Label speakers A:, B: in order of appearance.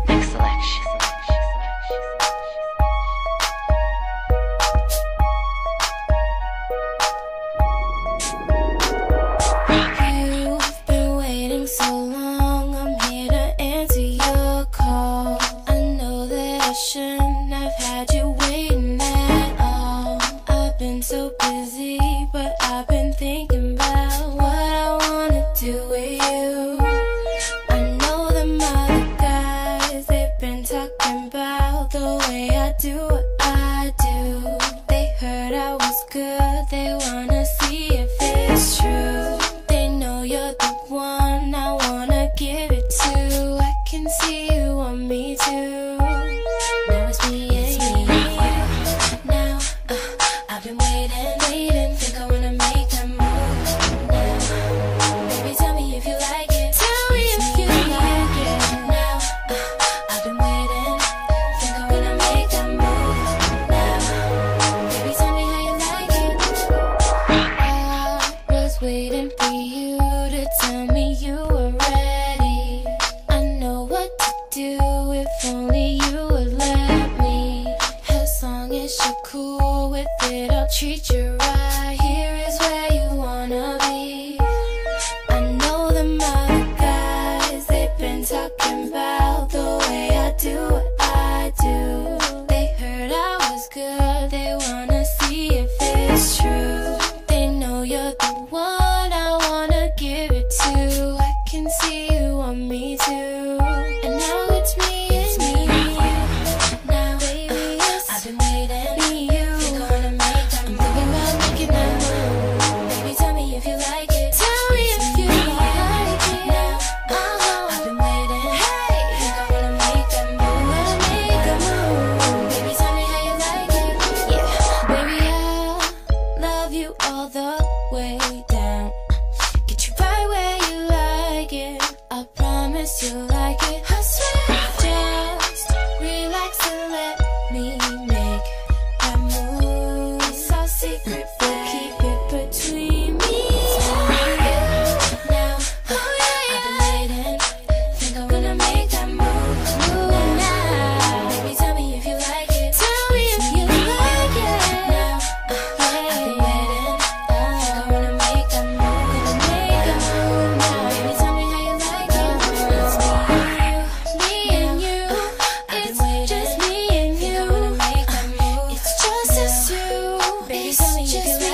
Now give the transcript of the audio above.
A: Next selection.
B: You've been waiting so long, I'm here to answer your call. I know that I shouldn't have had you waiting at all. I've been so busy, but I've been thinking about what I wanna do with you. I know them other guys, they've been talking about the way I do what I do. They heard I was good, they wanna see if it's true. They know you're the one I wanna give it to. I can see you want me too. Now it's me and you. Now I've been waiting, think I wanna make that move now. Baby, tell me if you like it. Tell me if you like it. Now I've been waiting, think I wanna make that move now. Baby, tell me how you like it. I was waiting for you to tell me you were ready. I know what to do if only you would let me. As long as you're cool with it, I'll treat you right. Here is where you wanna be. I know them other guys, they've been talking about the way I do what I do. They heard I was good, they wanna see if it's true. They know you're the one I wanna give it to. I can see you want me too. And now it's me and you. Now, baby, I've been waiting. Me, you. Think I wanna make that move. I'm thinking about making that move. Baby, tell me if you like it. Tell me if you like it. Now, I've been waiting. Hey, think I wanna make that move. Make a move. Baby, tell me how you like it. Yeah, baby, I'll love you all the way down. Get you right where you like it. I promise you like it. I swear, just relax and let me make that move. It's our secret, but keep it between me and you. Now, I've been waiting. Think I wanna make that move now. Baby, tell me if you like it. Tell me if you like it. Now, I've been waiting. Think I wanna make that move. Gonna make that move now. Baby, tell me how you like it. It's me and you. It's just me and you. Think I wanna make that move. It's just us two. Baby, tell me if you like it.